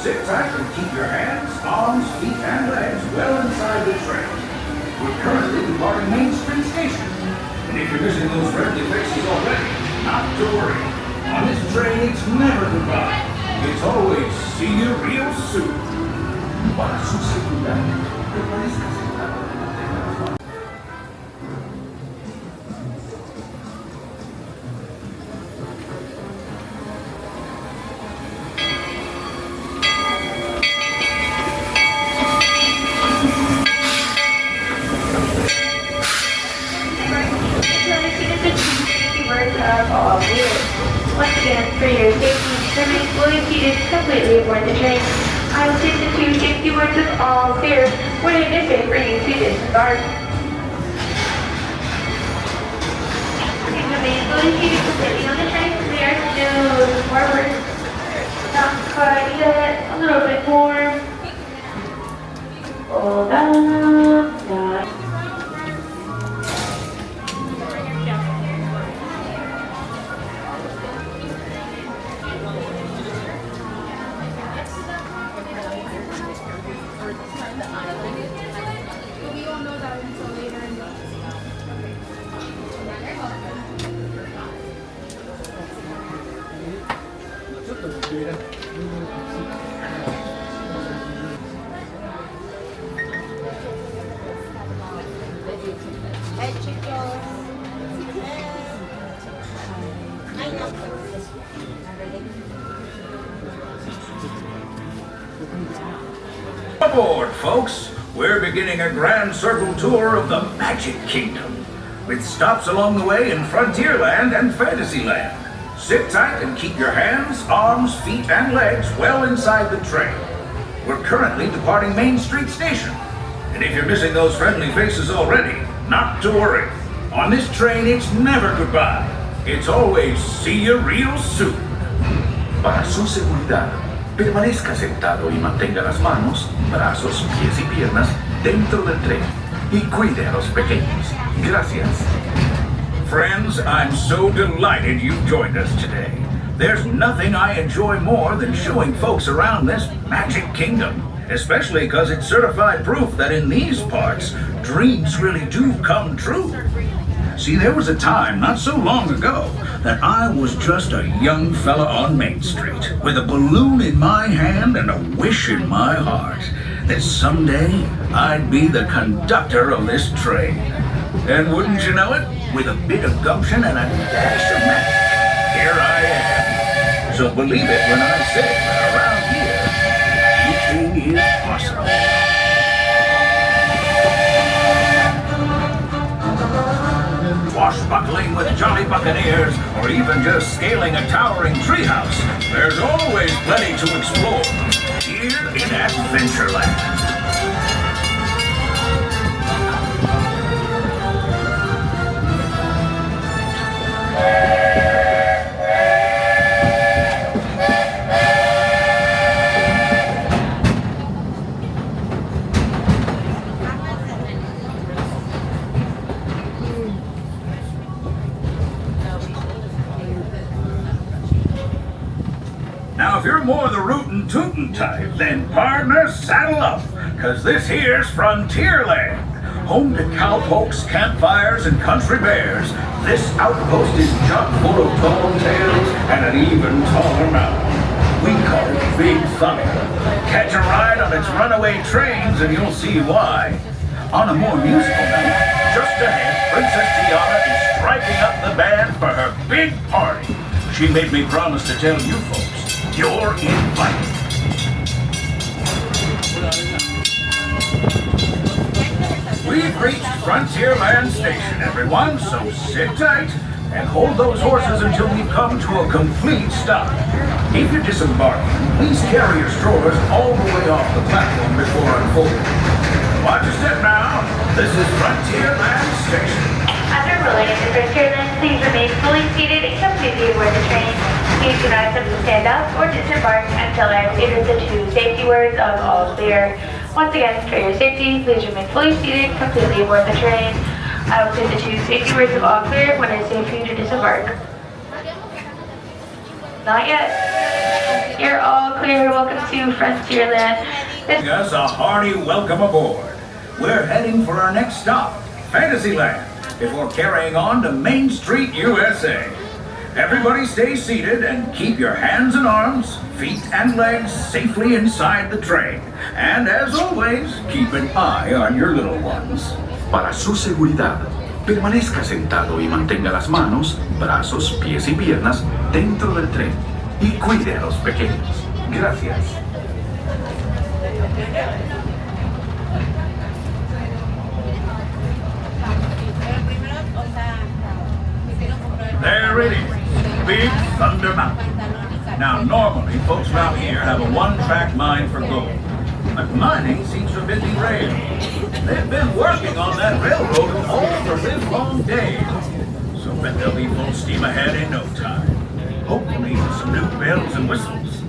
Sit tight and keep your hands, arms, feet, and legs well inside the train. We're currently departing Main Street Station. And if you're missing those friendly faces already, not to worry. On this train, it's never goodbye. It's always see you real soon. Para su seguridad, permanezca sentado y mantenga las manos. Once again, for your safety, remain fully seated completely aboard the train. I will take the 2 safety words with all clear when it is safe for you to disembark. Please remain fully seated completely on the train. We are still moving forward. Not quite yet. A little bit more. Hold on. Aboard, folks! We're beginning a grand circle tour of the Magic Kingdom, with stops along the way in Frontierland and Fantasyland. Sit tight and keep your hands, arms, feet, and legs well inside the train. We're currently departing Main Street Station. And if you're missing those friendly faces already, not to worry. On this train, it's never goodbye. It's always see you real soon. Para su seguridad, permanezca sentado y mantenga las manos, brazos, pies y piernas dentro del tren y cuide a los pequeños. Gracias. Friends, I'm so delighted you've joined us today. There's nothing I enjoy more than showing folks around this Magic Kingdom, especially because it's certified proof that in these parts, dreams really do come true. See, there was a time not so long ago that I was just a young fella on Main Street with a balloon in my hand and a wish in my heart that someday I'd be the conductor of this train. And wouldn't you know it, with a bit of gumption and a dash of magic, here I am. So believe it when I say that around here, anything is possible. Swashbuckling with jolly buccaneers, or even just scaling a towering treehouse, there's always plenty to explore here in Adventureland. Now, if you're more the rootin' tootin' type, then partner, saddle up, cause this here's Frontierland. Home to cowpokes, campfires, and country bears, this outpost is chock full of tall tales and an even taller mountain. We call it Big Thunder. Catch a ride on its runaway trains and you'll see why. On a more musical note, just ahead, Princess Tiana is striking up the band for her big party. She made me promise to tell you folks, you're invited. We've reached Frontierland Station, everyone, so sit tight and hold those horses until we've come to a complete stop. If you're disembarking, please carry your strollers all the way off the platform before unfolding. Watch your step now. This is Frontierland Station. After rolling into Frontierland, please remain fully seated and completely aboard the train. Please do not attempt to stand up or disembark until I have stated the 2 safety words of all clear. Once again, for your safety, please remain fully seated completely aboard the train. I will say the 2 safety words of all clear when it's safe for you to disembark. Not yet. You're all clear. Welcome to Frontierland. Giving us a hearty welcome aboard. We're heading for our next stop, Fantasyland, before carrying on to Main Street, USA. Everybody stay seated and keep your hands and arms, feet and legs safely inside the train. And as always, keep an eye on your little ones. Para su seguridad, permanezca sentado y mantenga las manos, brazos, pies y piernas dentro del tren y cuide a los pequeños. Gracias. There it is, Big Thunder Mountain. Now, normally, folks around here have a one-track mind for gold. But mining seems to have been derailed. They've been working on that railroad all for this long day. So bet they'll be full steam ahead in no time. Hopefully with some new bells and whistles.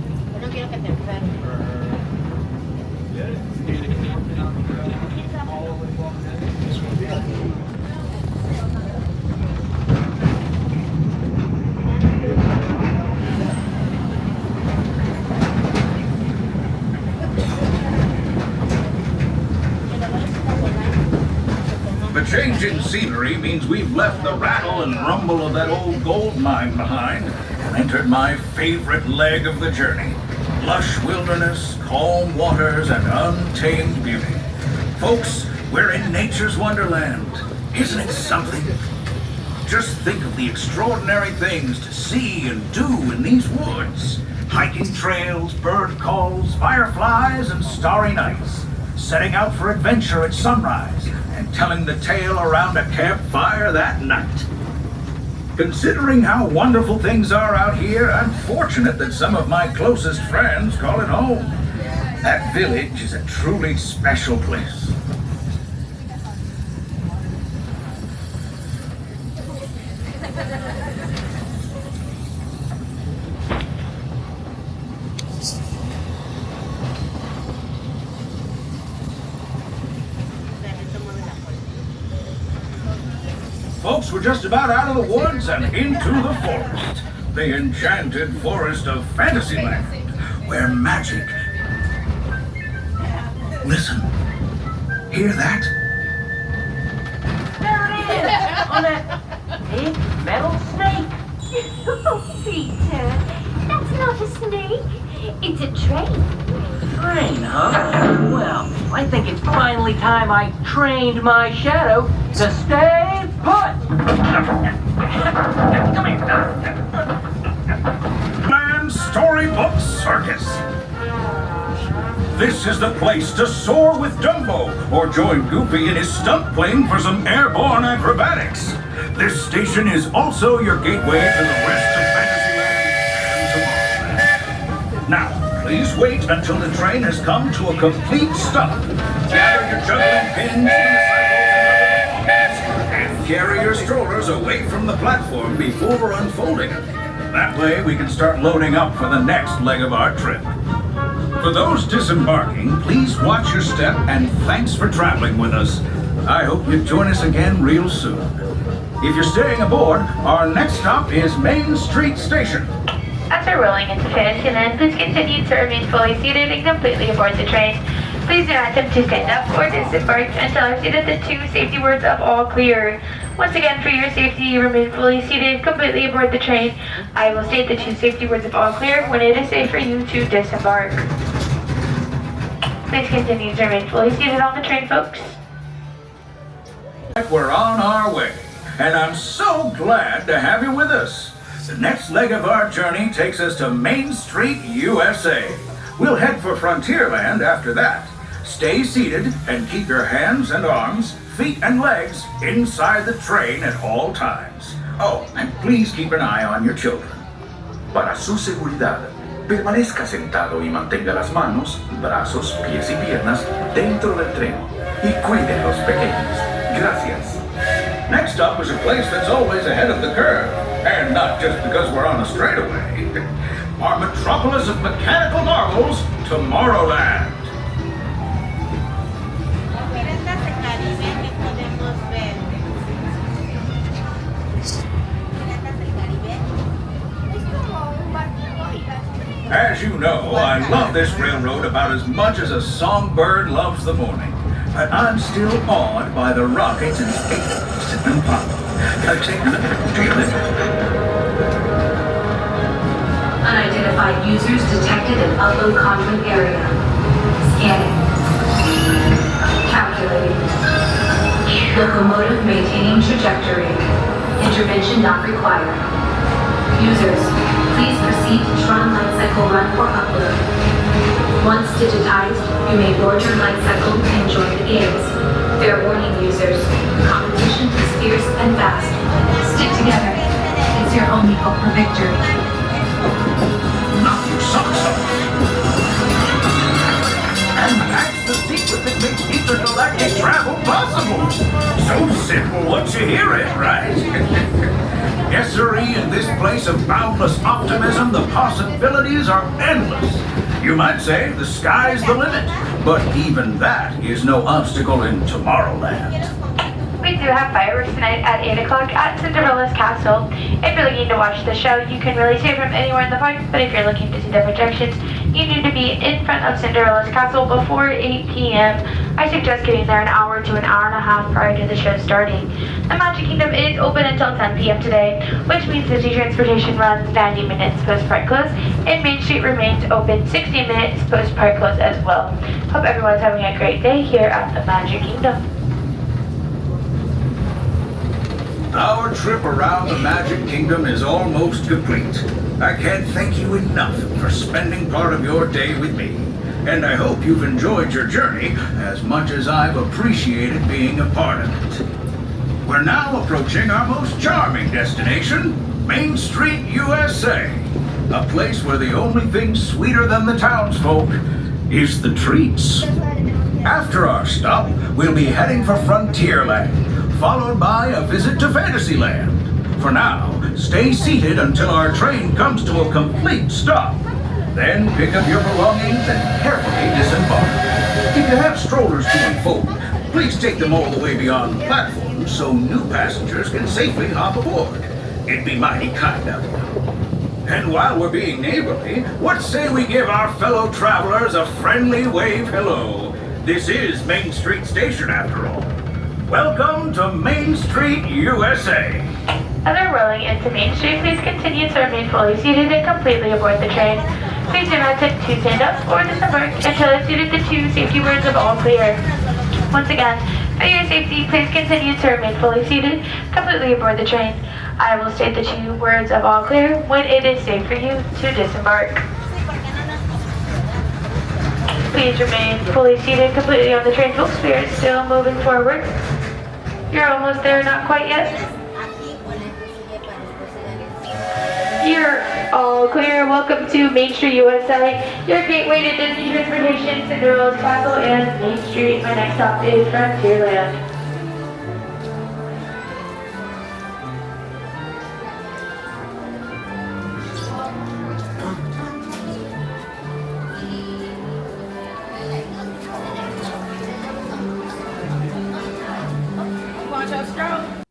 The change in scenery means we've left the rattle and rumble of that old gold mine behind and entered my favorite leg of the journey. Lush wilderness, calm waters, and untamed beauty. Folks, we're in nature's wonderland. Isn't it something? Just think of the extraordinary things to see and do in these woods. Hiking trails, bird calls, fireflies, and starry nights. Setting out for adventure at sunrise and telling the tale around a campfire that night. Considering how wonderful things are out here, I'm fortunate that some of my closest friends call it home. That village is a truly special place. Folks, we're just about out of the woods and into the forest. The enchanted forest of Fantasyland, where magic... Listen. Hear that? There it is! On that big metal snake! Oh, Peter, that's not a snake. It's a train. Train, huh? Well, I think it's finally time I trained my shadow to stay put! Come here. Man Storybook Circus. This is the place to soar with Dumbo or join Goofy in his stunt plane for some airborne acrobatics. This station is also your gateway to the rest of Fantasyland and Tomorrowland. Now, please wait until the train has come to a complete stop. Gather your juggling pins, unicycles, and carry your strollers away from the platform before unfolding them. That way we can start loading up for the next leg of our trip. For those disembarking, please watch your step and thanks for traveling with us. I hope you join us again real soon. If you're staying aboard, our next stop is Main Street Station. After rolling into Fantasyland, please continue to remain fully seated and completely aboard the train. Please do not attempt to stand up or disembark until I've stated the 2 safety words of all clear. Once again, for your safety, remain fully seated, completely aboard the train. I will state the 2 safety words of all clear when it is safe for you to disembark. Please continue to remain fully seated on the train, folks. We're on our way, and I'm so glad to have you with us. The next leg of our journey takes us to Main Street, USA. We'll head for Frontierland after that. Stay seated and keep your hands and arms, feet and legs inside the train at all times. Oh, and please keep an eye on your children. Para su seguridad, permanezca sentado y mantenga las manos, brazos, pies y piernas dentro del tren y cuide a los pequeños. Gracias. Next up is a place that's always ahead of the curve, and not just because we're on a straightaway. Our metropolis of mechanical marvels, Tomorrowland. As you know, I love this railroad about as much as a songbird loves the morning. But I'm still awed by the rockets and spaceships and Apollo. Unidentified users detected in upload conduit area. Scanning. Calculating. Locomotive maintaining trajectory. Intervention not required. Users, please proceed to Tron Light Cycle run for upload. Once digitized, you may board your light cycle and join the games. Fair warning, users. Competition is fierce and fast. Stick together. It's your only hope for victory. Knock your socks off. And that's the secret that makes intergalactic travel possible. So simple once you hear it, right? Yes, sirree, in this place of boundless optimism, the possibilities are endless. You might say the sky's the limit, but even that is no obstacle in Tomorrowland. We do have fireworks tonight at 8 o'clock at Cinderella's Castle. If you're looking to watch the show, you can really see it from anywhere in the park, but if you're looking to see the projections, you need to be in front of Cinderella's Castle before 8 p.m. I suggest getting there an hour to an hour and a half prior to the show starting. The Magic Kingdom is open until 10 p.m. today, which means Disney Transportation runs 90 minutes post-park close, and Main Street remains open 60 minutes post-park close as well. Hope everyone's having a great day here at the Magic Kingdom. Our trip around the Magic Kingdom is almost complete. I can't thank you enough for spending part of your day with me. And I hope you've enjoyed your journey as much as I've appreciated being a part of it. We're now approaching our most charming destination, Main Street, USA. A place where the only thing sweeter than the townsfolk is the treats. After our stop, we'll be heading for Frontierland, followed by a visit to Fantasyland. For now, stay seated until our train comes to a complete stop. Then pick up your belongings and carefully disembark. If you have strollers to unfold, please take them all the way beyond the platform so new passengers can safely hop aboard. It'd be mighty kind of you. And while we're being neighborly, what say we give our fellow travelers a friendly wave hello? This is Main Street Station after all. Welcome to Main Street, USA. As we're rolling into Main Street, please continue to remain fully seated and completely aboard the train. Please do not attempt to stand up or disembark until I've stated the 2 safety words of all clear. Once again, for your safety, please continue to remain fully seated, completely aboard the train. I will state the 2 words of all clear when it is safe for you to disembark. Please remain fully seated completely on the train, folks. We are still moving forward. You're almost there, not quite yet. You're all clear. Welcome to Main Street, USA. Your gateway to Disney Transportation, Cinderella's Castle, and Main Street. My next stop is Frontierland. Watch out, Stroke.